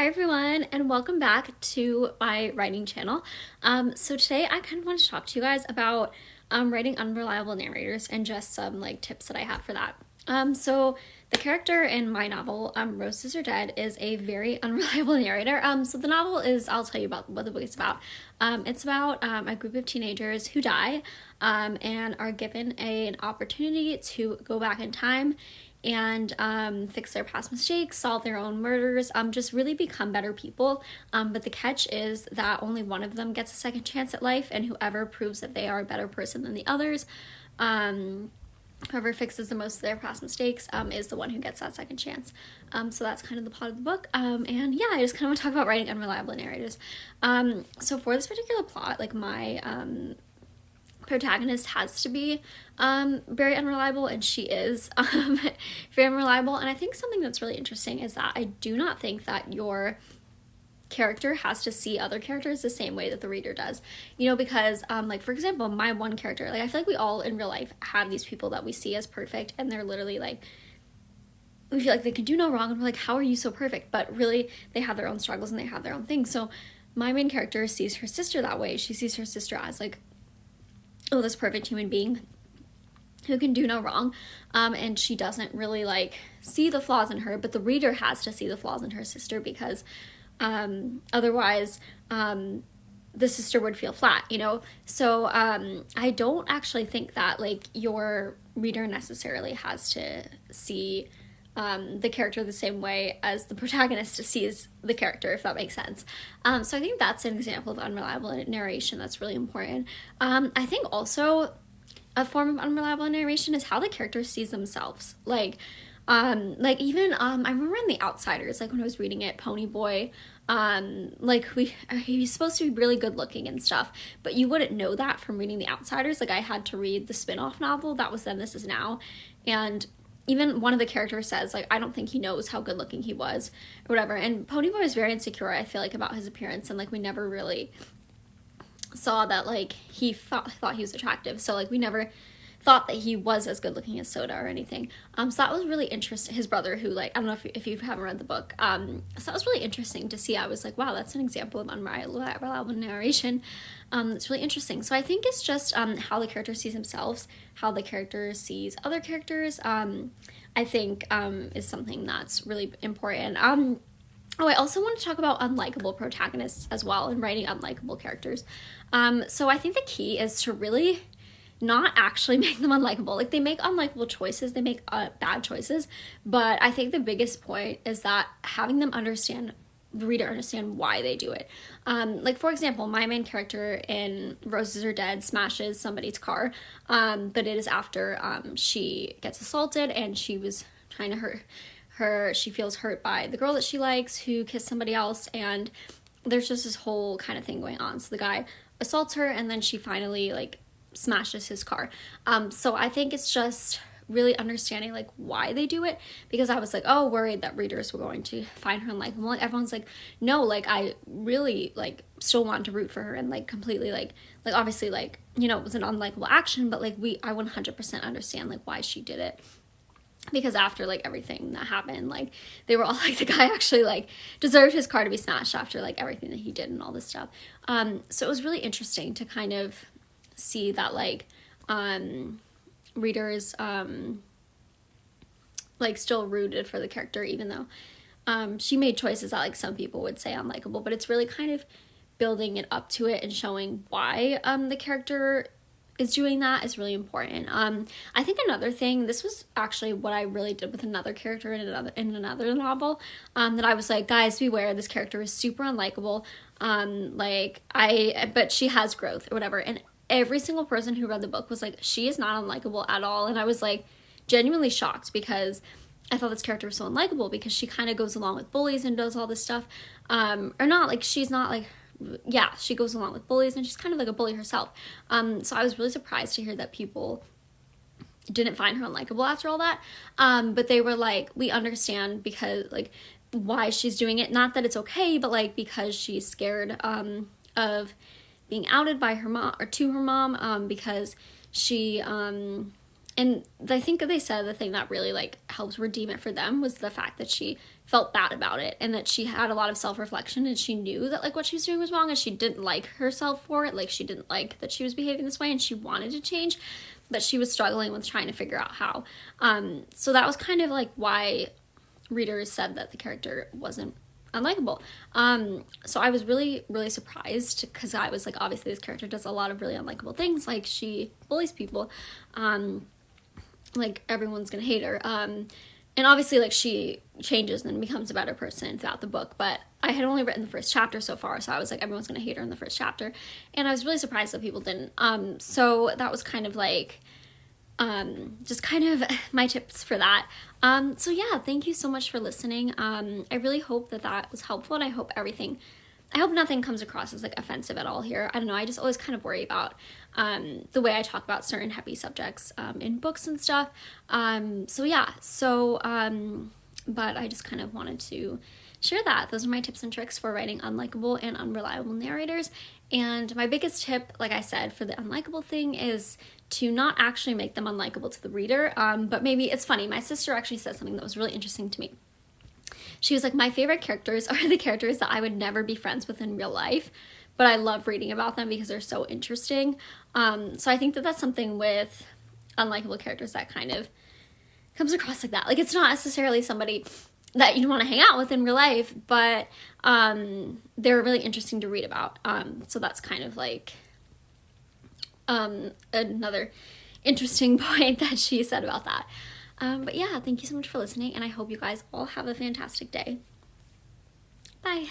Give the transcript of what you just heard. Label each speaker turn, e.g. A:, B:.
A: Hi everyone, and welcome back to my writing channel. So today I kind of want to talk to you guys about writing unreliable narrators and just some like tips that I have for that. So the character in my novel, Roses Are Dead, is a very unreliable narrator. So the novel is, I'll tell you about what the book is about. It's about a group of teenagers who die and are given an opportunity to go back in time and fix their past mistakes, solve their own murders, just really become better people. But the catch is that only one of them gets a second chance at life, and whoever proves that they are a better person than the others, whoever fixes the most of their past mistakes, is the one who gets that second chance. So that's kind of the plot of the book. And yeah, I just kind of want to talk about writing unreliable narrators. So for this particular plot, like my protagonist has to be very unreliable, and she is very unreliable. And I think something that's really interesting is that I do not think that your character has to see other characters the same way that the reader does, because like for example, my one character, like I feel like we all in real life have these people that we see as perfect, and they're literally like, we feel like they can do no wrong, and we're like, how are you so perfect? But really they have their own struggles and they have their own things. So my main character sees her sister that way. She sees her sister as like, oh, this perfect human being who can do no wrong, and she doesn't really like see the flaws in her, but the reader has to see the flaws in her sister, because otherwise the sister would feel flat, so I don't actually think that like your reader necessarily has to see the character the same way as the protagonist sees the character, if that makes sense. So I think that's an example of unreliable narration that's really important. I think also a form of unreliable narration is how the character sees themselves. Like even I remember in The Outsiders, like when I was reading it, Ponyboy, like he's supposed to be really good looking and stuff, but you wouldn't know that from reading The Outsiders. Like I had to read the spin-off novel that was Then This Is Now, and even one of the characters says, like, I don't think he knows how good looking he was, or whatever. And Ponyboy was very insecure, I feel like, about his appearance, and like we never really saw that like he thought he was attractive. So like we never thought that he was as good looking as Soda or anything. So that was really interesting. His brother, who like, I don't know if you haven't read the book, so that was really interesting to see. I was like, wow, that's an example of unreliable narration. It's really interesting. So I think it's just how the character sees themselves, how the character sees other characters, I think is something that's really important. Oh, I also want to talk about unlikable protagonists as well, and writing unlikable characters. So I think the key is to really not actually make them unlikable. Like they make unlikable choices, they make bad choices, but I think the biggest point is that having them understand, the reader understand why they do it. Like for example, my main character in Roses Are Dead smashes somebody's car, but it is after she gets assaulted, and she was trying to hurt her. She feels hurt by the girl that she likes who kissed somebody else, and there's just this whole kind of thing going on. So the guy assaults her, and then she finally like smashes his car. So I think it's just really understanding like why they do it, because I was like, oh, worried that readers were going to find her unlikable. Like everyone's like, no, like I really like still want to root for her, and like completely like obviously like it was an unlikable action, but like I 100% understand like why she did it, because after like everything that happened, like they were all like, the guy actually like deserved his car to be smashed after like everything that he did and all this stuff. So it was really interesting to kind of see that like readers like still rooted for the character, even though she made choices that like some people would say unlikable, but it's really kind of building it up to it and showing why the character is doing that is really important. I think another thing, this was actually what I really did with another character in another novel, that I was like, guys, beware, this character is super unlikable, but she has growth or whatever, and every single person who read the book was like, she is not unlikable at all. And I was like genuinely shocked, because I thought this character was so unlikable, because she kind of goes along with bullies and does all this stuff, or not like she's not like, yeah, she goes along with bullies, and she's kind of like a bully herself. So I was really surprised to hear that people didn't find her unlikable after all that. But they were like, we understand because like why she's doing it. Not that it's okay, but like because she's scared of being outed by her mom or to her mom, because she and I think they said the thing that really like helps redeem it for them was the fact that she felt bad about it, and that she had a lot of self-reflection, and she knew that like what she was doing was wrong, and she didn't like herself for it. Like she didn't like that she was behaving this way, and she wanted to change, but she was struggling with trying to figure out how. So that was kind of like why readers said that the character wasn't unlikable. So I was really, really surprised, because I was like, obviously this character does a lot of really unlikable things. Like she bullies people. Like everyone's gonna hate her. And obviously like she changes and then becomes a better person throughout the book. But I had only written the first chapter so far, so I was like, everyone's gonna hate her in the first chapter. And I was really surprised that people didn't. So that was kind of like just kind of my tips for that. So yeah, thank you so much for listening. I really hope that that was helpful, and I hope nothing comes across as like offensive at all here. I don't know, I just always kind of worry about the way I talk about certain heavy subjects in books and stuff. So yeah, but I just kind of wanted to share that. Those are my tips and tricks for writing unlikable and unreliable narrators. And my biggest tip, like I said, for the unlikable thing is to not actually make them unlikable to the reader. But maybe it's funny. My sister actually said something that was really interesting to me. She was like, my favorite characters are the characters that I would never be friends with in real life, but I love reading about them because they're so interesting. So I think that that's something with unlikable characters that kind of comes across like that. Like it's not necessarily somebody that you want to hang out with in real life, but they're really interesting to read about. So that's kind of like another interesting point that she said about that. But yeah, thank you so much for listening, and I hope you guys all have a fantastic day. Bye.